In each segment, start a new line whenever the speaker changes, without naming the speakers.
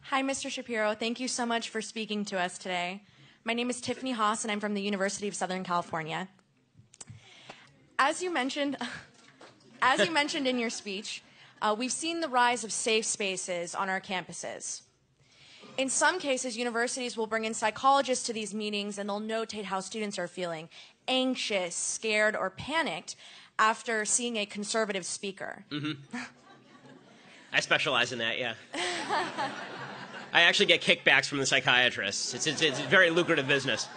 Hi, Mr. Shapiro. Thank you so much for speaking to us today. My name is Tiffany Haas, and I'm from the University of Southern California. As you mentioned in your speech, we've seen the rise of safe spaces on our campuses. In some cases, universities will bring in psychologists to these meetings, and they'll notate how students are feeling anxious, scared, or panicked after seeing a conservative speaker.
Mm-hmm. I specialize in that, yeah. I actually get kickbacks from the psychiatrists. It's a very lucrative business.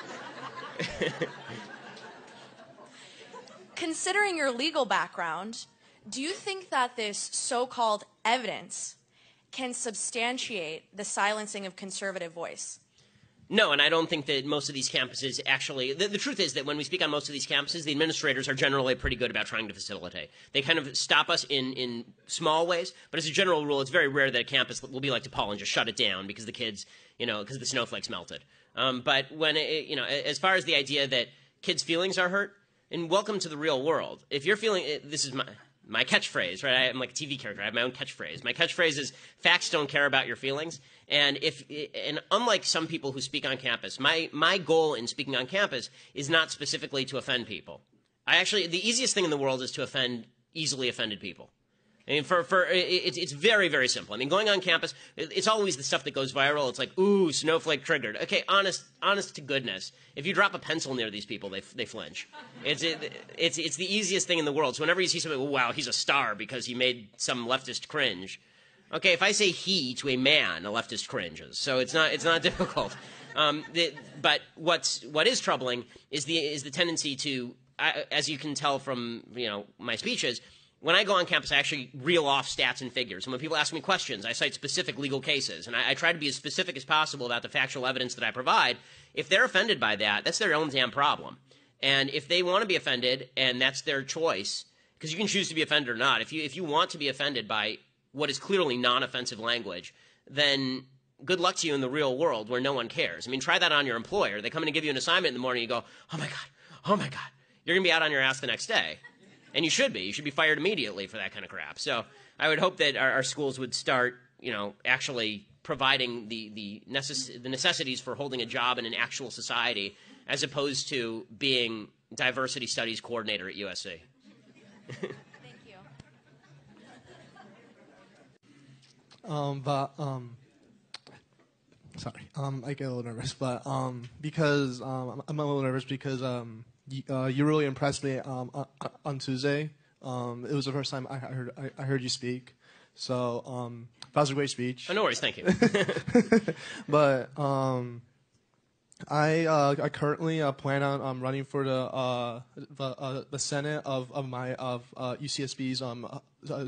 Considering your legal background, do you think that this so-called evidence can substantiate the silencing of conservative voice?
No, and I don't think that most of these campuses actually, the truth is that when we speak on most of these campuses, the administrators are generally pretty good about trying to facilitate. They kind of stop us in small ways, but as a general rule, it's very rare that a campus will be like DePaul and just shut it down because the kids, because the snowflakes melted. But when, as far as the idea that kids' feelings are hurt, and welcome to the real world. If you're feeling, this is my catchphrase, right? I'm like a TV character. I have my own catchphrase. My catchphrase is, facts don't care about your feelings. And unlike some people who speak on campus, my goal in speaking on campus is not specifically to offend people. The easiest thing in the world is to offend easily offended people. I mean, it's very, very simple. I mean, going on campus, it's always the stuff that goes viral. It's like, ooh, snowflake triggered. Okay, honest to goodness. If you drop a pencil near these people, they flinch. It's the easiest thing in the world. So whenever you see somebody, oh, wow, he's a star because he made some leftist cringe. Okay, if I say he to a man, a leftist cringes. So it's not difficult. But what is troubling is the tendency to, as you can tell from my speeches. When I go on campus, I actually reel off stats and figures. And when people ask me questions, I cite specific legal cases. And I try to be as specific as possible about the factual evidence that I provide. If they're offended by that, that's their own damn problem. And if they want to be offended, and that's their choice, because you can choose to be offended or not. If you want to be offended by what is clearly non-offensive language, then good luck to you in the real world where no one cares. I mean, try that on your employer. They come in and give you an assignment in the morning, and you go, oh my God. You're going to be out on your ass the next day. And you should be. You should be fired immediately for that kind of crap. So I would hope that our schools would start, actually providing the necessities for holding a job in an actual society as opposed to being diversity studies coordinator at USC.
Thank you.
Sorry. I get a little nervous, but because I'm a little nervous because you really impressed me on Tuesday. It was the first time I heard you speak. So that was a great speech.
Oh, no worries, thank you.
But I currently plan on running for the Senate of UCSB's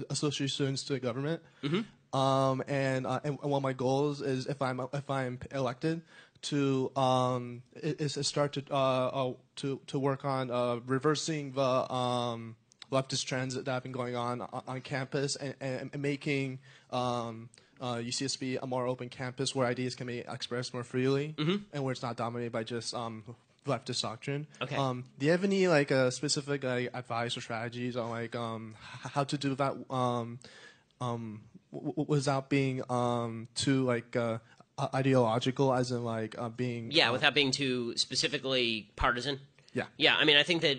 Associate Students to the Government. Mm-hmm. And one of my goals is if I'm elected to start to work on reversing the leftist trends that have been going on campus and making UCSB a more open campus where ideas can be expressed more freely, mm-hmm. and where it's not dominated by just leftist doctrine.
Okay.
Do you have any specific advice or strategies on how to do that without being too ideological, as in being
without being too specifically partisan? Yeah. I mean, I think that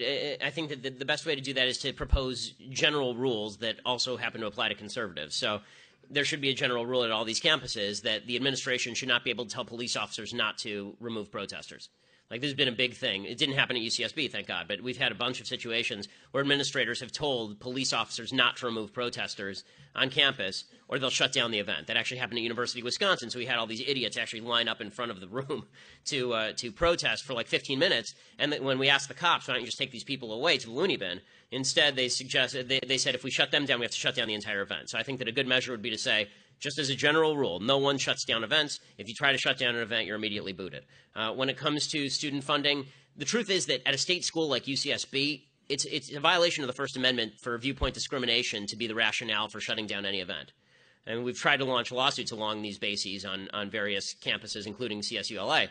the best way to do that is to propose general rules that also happen to apply to conservatives. So there should be a general rule at all these campuses that the administration should not be able to tell police officers not to remove protesters. Like, this has been a big thing. It didn't happen at UCSB, thank God, but we've had a bunch of situations where administrators have told police officers not to remove protesters on campus, or they'll shut down the event. That actually happened at University of Wisconsin, so we had all these idiots actually line up in front of the room to protest for like 15 minutes, and when we asked the cops, why don't you just take these people away to the loony bin, instead they said if we shut them down, we have to shut down the entire event. So I think that a good measure would be to say, just as a general rule, no one shuts down events. If you try to shut down an event, you're immediately booted. When it comes to student funding, the truth is that at a state school like UCSB, it's a violation of the First Amendment for viewpoint discrimination to be the rationale for shutting down any event. And we've tried to launch lawsuits along these bases on various campuses, including CSULA.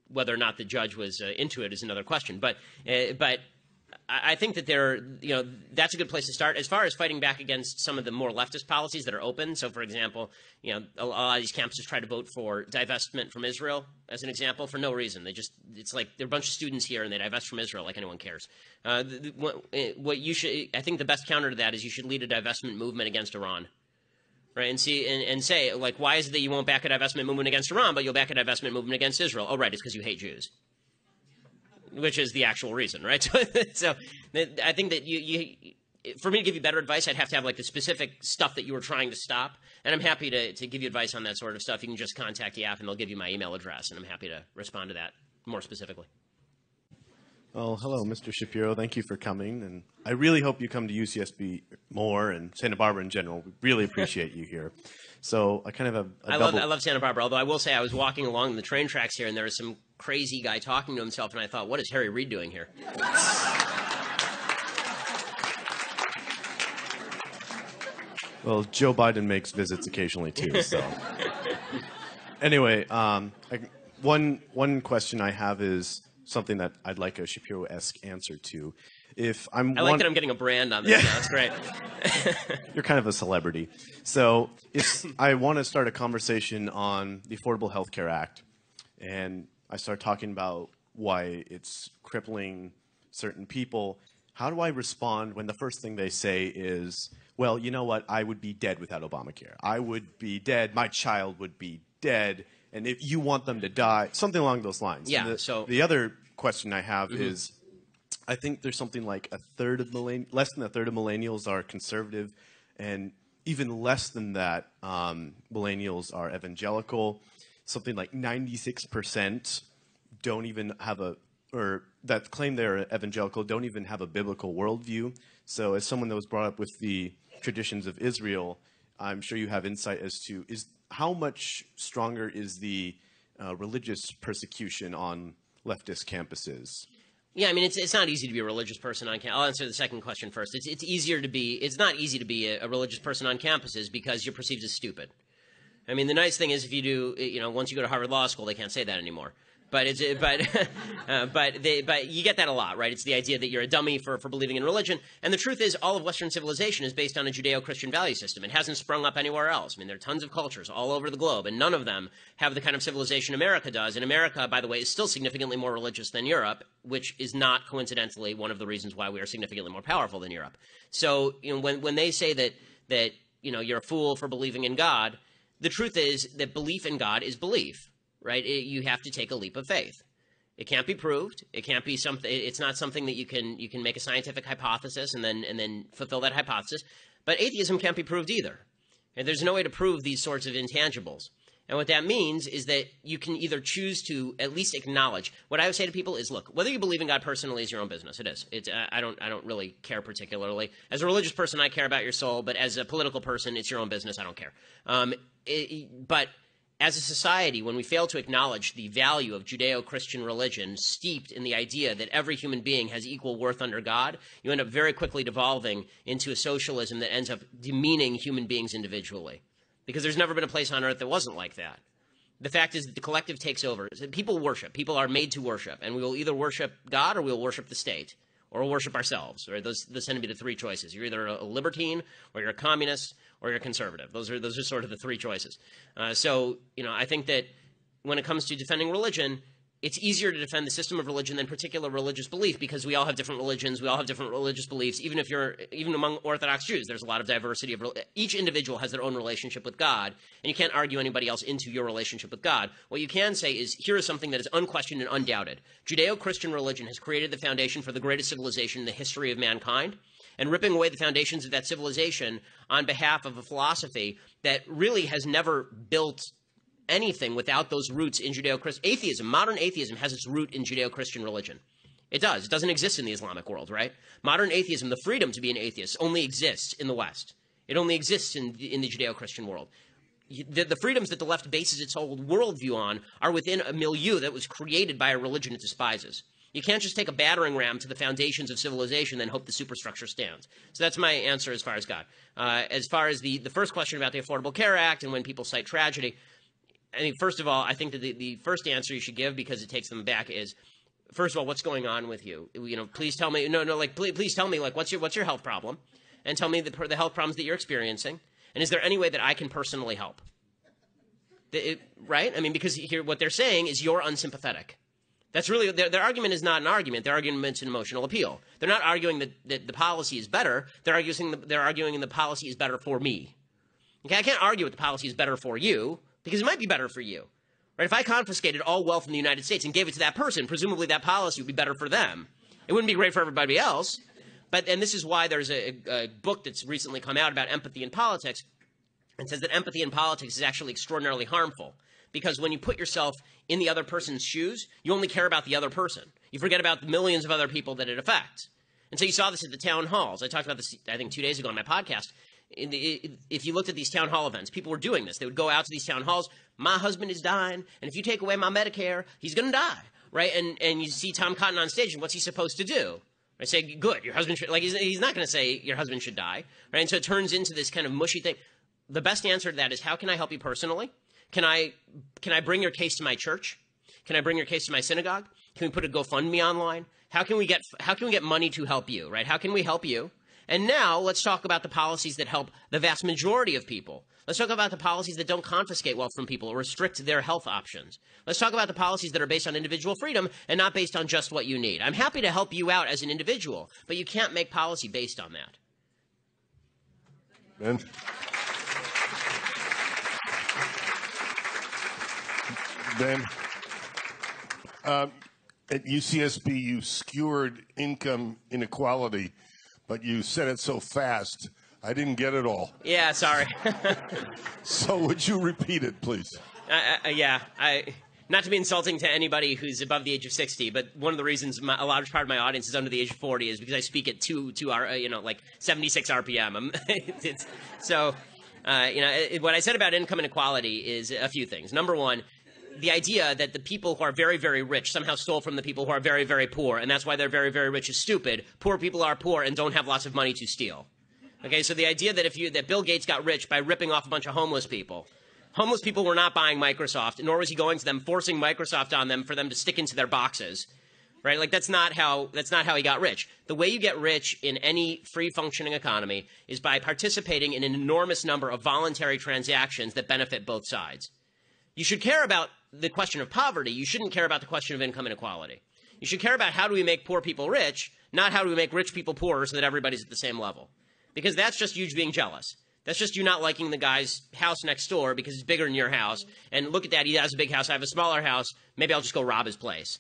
Whether or not the judge was into it is another question. But I think that that's a good place to start. As far as fighting back against some of the more leftist policies that are open, so for example, a lot of these campuses try to vote for divestment from Israel, as an example, for no reason. It's like they're a bunch of students here and they divest from Israel like anyone cares. I think the best counter to that is you should lead a divestment movement against Iran. Right, and say, like, why is it that you won't back a divestment movement against Iran, but you'll back a divestment movement against Israel? Oh, right, it's because you hate Jews, which is the actual reason, right? So I think that for me to give you better advice, I'd have to have like the specific stuff that you were trying to stop, and I'm happy to give you advice on that sort of stuff. You can just contact the app, and they'll give you my email address, and I'm happy to respond to that more specifically.
Well, hello, Mr. Shapiro. Thank you for coming, and I really hope you come to UCSB more and Santa Barbara in general. We really appreciate you here. So I kind of have a double...
I love Santa Barbara, although I will say I was walking along the train tracks here, and there was some crazy guy talking to himself, and I thought, what is Harry Reid doing here?
Well, Joe Biden makes visits occasionally, too, so... Anyway, one question I have is something that I'd like a Shapiro-esque answer to.
I like that I'm getting a brand on this. Yeah. Now. That's great.
You're kind of a celebrity. So if I want to start a conversation on the Affordable Health Care Act, and I start talking about why it's crippling certain people, how do I respond when the first thing they say is, well, you know what, I would be dead without Obamacare. I would be dead, my child would be dead, and if you want them to die, something along those lines.
Yeah,
the other question I have is, I think there's something like less than a third of millennials are conservative, and even less than that, millennials are evangelical. Something like 96% don't even have that claim they're evangelical don't even have a biblical worldview. So as someone that was brought up with the traditions of Israel, I'm sure you have insight as to how much stronger is the religious persecution on leftist campuses?
Yeah, I mean, it's not easy to be a religious person on campus. I'll answer the second question first. It's not easy to be a religious person on campuses because you're perceived as stupid. I mean, the nice thing is if you do, once you go to Harvard Law School, they can't say that anymore. But you get that a lot, right? It's the idea that you're a dummy for believing in religion. And the truth is, all of Western civilization is based on a Judeo-Christian value system. It hasn't sprung up anywhere else. I mean, there are tons of cultures all over the globe, and none of them have the kind of civilization America does. And America, by the way, is still significantly more religious than Europe, which is not coincidentally one of the reasons why we are significantly more powerful than Europe. So, when they say that you're a fool for believing in God, the truth is that belief in God is belief. Right? You have to take a leap of faith. It can't be proved. It can't be something. It's not something that you can make a scientific hypothesis and then fulfill that hypothesis. But atheism can't be proved either. And there's no way to prove these sorts of intangibles. And what that means is that you can either choose to at least acknowledge. What I would say to people is, look, whether you believe in God personally is your own business. It is. I don't really care particularly. As a religious person, I care about your soul. But as a political person, it's your own business. I don't care. But as a society, when we fail to acknowledge the value of Judeo-Christian religion steeped in the idea that every human being has equal worth under God, you end up very quickly devolving into a socialism that ends up demeaning human beings individually. Because there's never been a place on earth that wasn't like that. The fact is that the collective takes over. People worship. People are made to worship. And we will either worship God or we will worship the state. Or we'll worship ourselves. Right? Those tend to be the three choices. You're either a libertine or you're a communist or you're a conservative. Those are sort of the three choices. So I think that when it comes to defending religion, it's easier to defend the system of religion than particular religious belief because we all have different religions, we all have different religious beliefs. Even among Orthodox Jews, there's a lot of diversity of each individual has their own relationship with God, and you can't argue anybody else into your relationship with God. What you can say is, here is something that is unquestioned and undoubted. Judeo-Christian religion has created the foundation for the greatest civilization in the history of mankind, and ripping away the foundations of that civilization on behalf of a philosophy that really has never built anything without those roots in Judeo-Christian. Atheism, modern atheism, has its root in Judeo-Christian religion. It does. It doesn't exist in the Islamic world, right? Modern atheism, the freedom to be an atheist, only exists in the West. It only exists in the Judeo-Christian world. The freedoms that the left bases its whole worldview on are within a milieu that was created by a religion it despises. You can't just take a battering ram to the foundations of civilization and hope the superstructure stands. So that's my answer as far as God. As far as the first question about the Affordable Care Act and when people cite tragedy, I mean, first of all, I think that the first answer you should give, because it takes them back, is first of all, what's going on with you? You know, please tell me. No, like please tell me, like what's your health problem, and tell me the health problems that you're experiencing, and is there any way that I can personally help? Right? I mean, because here what they're saying is you're unsympathetic. That's really their argument is not an argument. Their argument is an emotional appeal. They're not arguing that the policy is better. They're arguing the policy is better for me. Okay, I can't argue with the policy is better for you because it might be better for you. Right? If I confiscated all wealth in the United States and gave it to that person, presumably that policy would be better for them. It wouldn't be great for everybody else. And this is why there's a book that's recently come out about empathy in politics. It says that empathy in politics is actually extraordinarily harmful. Because when you put yourself in the other person's shoes, you only care about the other person. You forget about the millions of other people that it affects. And so you saw this at the town halls. I talked about this, I think, 2 days ago on my podcast. If you looked at these town hall events, people were doing this. They would go out to these town halls. My husband is dying, and if you take away my Medicare, he's going to die, right? And you see Tom Cotton on stage, and what's he supposed to do? I say, good, your husband should, like, he's not going to say your husband should die, right? And so it turns into this kind of mushy thing. The best answer to that is, how can I help you personally? Can I bring your case to my church? Can I bring your case to my synagogue? Can we put a GoFundMe online? How can we get money to help you, right? How can we help you? And now let's talk about the policies that help the vast majority of people. Let's talk about the policies that don't confiscate wealth from people or restrict their health options. Let's talk about the policies that are based on individual freedom and not based on just what you need. I'm happy to help you out as an individual, but you can't make policy based on that.
Ben? Ben, at UCSB, you skewered income inequality, but you said it so fast, I didn't get it all.
Yeah, sorry.
So would you repeat it, please?
Not to be insulting to anybody who's above the age of 60, but one of the reasons a large part of my audience is under the age of 40 is because I speak at 76 RPM. What I said about income inequality is a few things. Number one, the idea that the people who are very, very rich somehow stole from the people who are very, very poor, and that's why they're very, very rich is stupid. Poor people are poor and don't have lots of money to steal. Okay, so the idea that Bill Gates got rich by ripping off a bunch of homeless people. Homeless people were not buying Microsoft, nor was he going to them, forcing Microsoft on them for them to stick into their boxes. Right? Like that's not how he got rich. The way you get rich in any free functioning economy is by participating in an enormous number of voluntary transactions that benefit both sides. You should care about the question of poverty. You shouldn't care about the question of income inequality. You should care about how do we make poor people rich, not how do we make rich people poorer so that everybody's at the same level. Because that's just you being jealous. That's just you not liking the guy's house next door because it's bigger than your house. And look at that, he has a big house, I have a smaller house. Maybe I'll just go rob his place.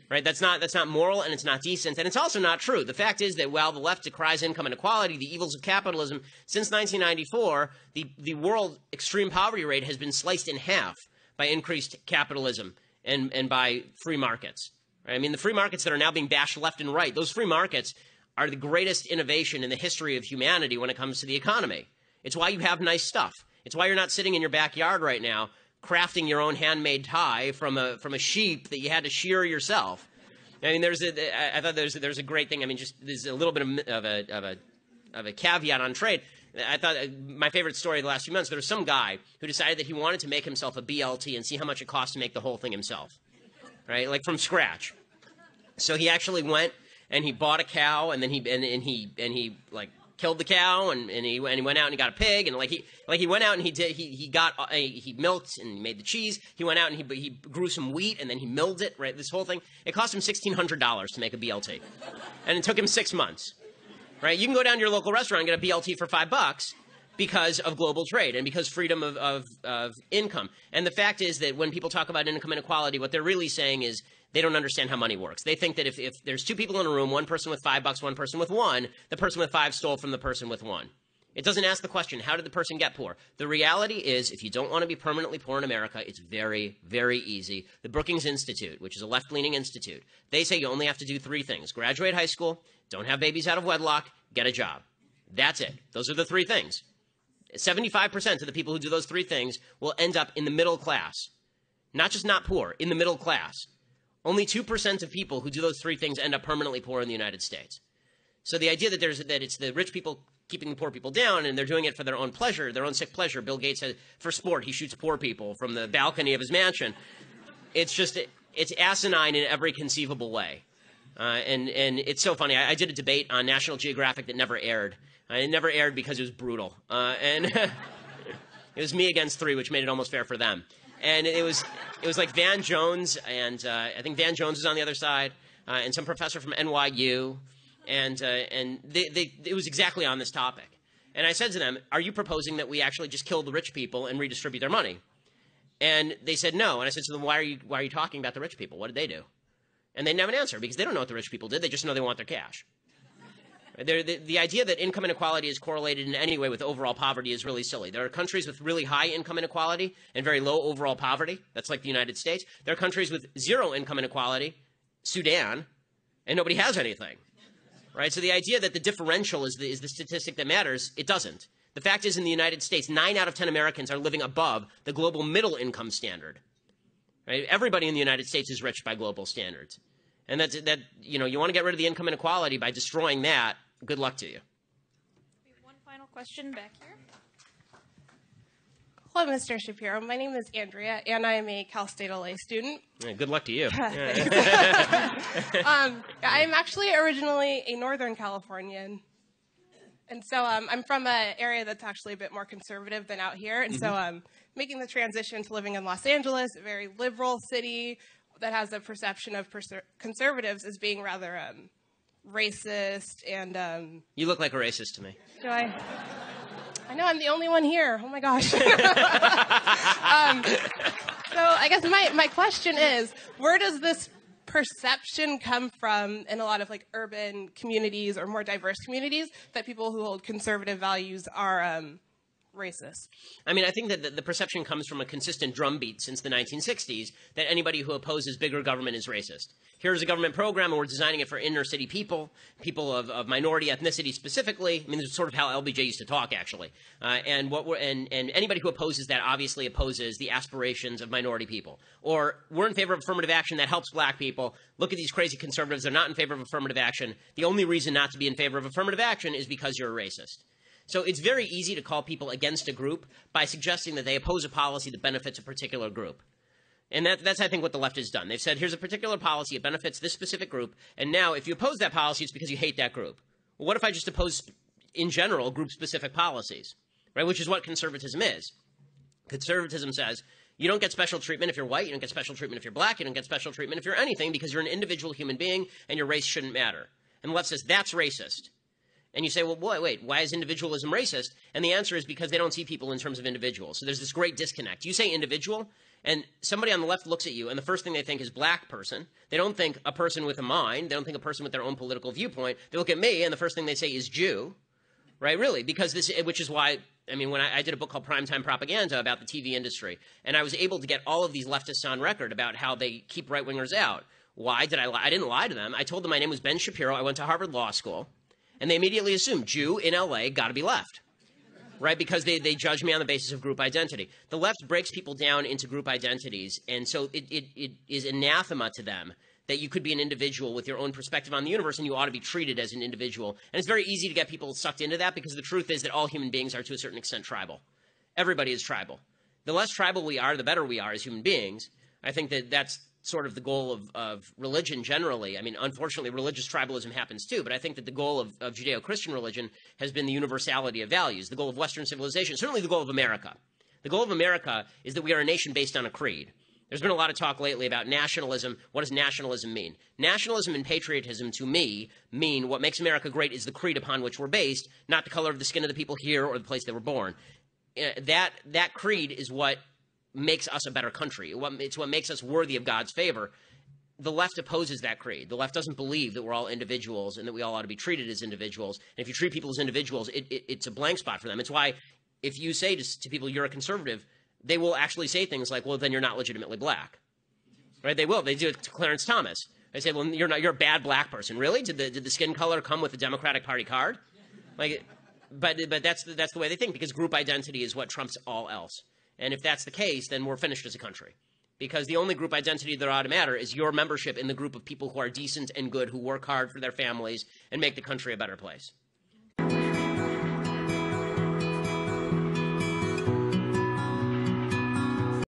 Right? That's not moral, and it's not decent, and it's also not true. The fact is that while the left decries income inequality, the evils of capitalism, since 1994, the world extreme poverty rate has been sliced in half by increased capitalism and by free markets. Right? I mean, the free markets that are now being bashed left and right, those free markets are the greatest innovation in the history of humanity when it comes to the economy. It's why you have nice stuff. It's why you're not sitting in your backyard right now crafting your own handmade tie from a sheep that you had to shear yourself. I mean, I thought there's a great thing. I mean, just there's a little bit of a caveat on trade. I thought my favorite story of the last few months, there was some guy who decided that he wanted to make himself a BLT and see how much it cost to make the whole thing himself, right? Like from scratch. So he actually went and he bought a cow, and then he like killed the cow, and he went out and he got a pig, and he went out and he milked and he made the cheese. He went out and he grew some wheat, and then he milled it. Right, this whole thing, it cost him $1,600 to make a BLT, and it took him 6 months. Right, you can go down to your local restaurant and get a BLT for $5 because of global trade and because freedom of income. And the fact is that when people talk about income inequality, what they're really saying is they don't understand how money works. They think that if there's two people in a room, one person with $5, one person with $1, the person with 5 stole from the person with 1. It doesn't ask the question, how did the person get poor? The reality is, if you don't want to be permanently poor in America, it's very, very easy. The Brookings Institute, which is a left-leaning institute, they say you only have to do 3 things. Graduate high school, don't have babies out of wedlock, get a job. That's it. Those are the 3 things. 75% of the people who do those 3 things will end up in the middle class. Not just not poor, in the middle class. Only 2% of people who do those 3 things end up permanently poor in the United States. So the idea that it's the rich people keeping the poor people down, and they're doing it for their own pleasure, their own sick pleasure. Bill Gates said, for sport, he shoots poor people from the balcony of his mansion. It's it's asinine in every conceivable way. And it's so funny. I did a debate on National Geographic that never aired. It never aired because it was brutal. And it was me against three, which made it almost fair for them. And it was like Van Jones, and I think Van Jones was on the other side, and some professor from NYU, and it was exactly on this topic. And I said to them, "Are you proposing that we actually just kill the rich people and redistribute their money?" And they said no. And I said to them, "Why are you talking about the rich people? What did they do?" And they didn't have an answer because they don't know what the rich people did. They just know they want their cash. The idea that income inequality is correlated in any way with overall poverty is really silly. There are countries with really high income inequality and very low overall poverty. That's like the United States. There are countries with zero income inequality, Sudan, and nobody has anything. Right? So the idea that the differential is the statistic that matters, it doesn't. The fact is, in the United States, 9 out of 10 Americans are living above the global middle income standard. Right? Everybody in the United States is rich by global standards. And you want to get rid of the income inequality by destroying that. Good luck to you.
We have one final question back here.
Hello, Mr. Shapiro. My name is Andrea, and I am a Cal State LA student.
Yeah, good luck to you.
I'm actually originally a Northern Californian. And so I'm from an area that's actually a bit more conservative than out here. And so making the transition to living in Los Angeles, a very liberal city that has a perception of conservatives as being rather racist and...
You look like a racist to me.
Do I? I know, I'm the only one here. Oh, my gosh. So I guess my question is, where does this perception come from in a lot of like urban communities or more diverse communities that people who hold conservative values are racist?
I mean, I think that the perception comes from a consistent drumbeat since the 1960s that anybody who opposes bigger government is racist. Here's a government program, and we're designing it for inner city people of minority ethnicity specifically. I mean, this is sort of how LBJ used to talk, actually. And anybody who opposes that obviously opposes the aspirations of minority people. Or we're in favor of affirmative action that helps black people. Look at these crazy conservatives. They're not in favor of affirmative action. The only reason not to be in favor of affirmative action is because you're a racist. So it's very easy to call people against a group by suggesting that they oppose a policy that benefits a particular group. And that's, I think, what the left has done. They've said, here's a particular policy, it benefits this specific group, and now if you oppose that policy, it's because you hate that group. Well, what if I just oppose, in general, group-specific policies, right? Which is what conservatism is. Conservatism says, you don't get special treatment if you're white, you don't get special treatment if you're black, you don't get special treatment if you're anything because you're an individual human being and your race shouldn't matter. And the left says, that's racist. And you say, well, wait, why is individualism racist? And the answer is because they don't see people in terms of individuals. So there's this great disconnect. You say individual, and somebody on the left looks at you, and the first thing they think is black person. They don't think a person with a mind. They don't think a person with their own political viewpoint. They look at me, and the first thing they say is Jew, right? Really, because which is why, I mean, when I did a book called Primetime Propaganda about the TV industry, and I was able to get all of these leftists on record about how they keep right-wingers out. Why did I lie? I didn't lie to them. I told them my name was Ben Shapiro. I went to Harvard Law School. And they immediately assumed Jew in L.A. got to be left, right? Because they judge me on the basis of group identity. The left breaks people down into group identities, and so it is anathema to them that you could be an individual with your own perspective on the universe, and you ought to be treated as an individual. And it's very easy to get people sucked into that because the truth is that all human beings are to a certain extent tribal. Everybody is tribal. The less tribal we are, the better we are as human beings. I think that that's sort of the goal of religion generally. I mean, unfortunately, religious tribalism happens too, but I think that the goal of Judeo-Christian religion has been the universality of values, the goal of Western civilization, certainly the goal of America. The goal of America is that we are a nation based on a creed. There's been a lot of talk lately about nationalism. What does nationalism mean? Nationalism and patriotism, to me, mean what makes America great is the creed upon which we're based, not the color of the skin of the people here or the place they were born. That creed is what makes us a better country. It's what makes us worthy of God's favor. The left opposes that creed. The left doesn't believe that we're all individuals and that we all ought to be treated as individuals. And if you treat people as individuals, it's a blank spot for them. It's why if you say to people you're a conservative, they will actually say things like, well, then you're not legitimately black. Right? They will. They do it to Clarence Thomas. They say, well, you're a bad black person. Really? Did the skin color come with the Democratic Party card? But that's the way they think, because group identity is what trumps all else. And if that's the case, then we're finished as a country. Because the only group identity that ought to matter is your membership in the group of people who are decent and good, who work hard for their families and make the country a better place.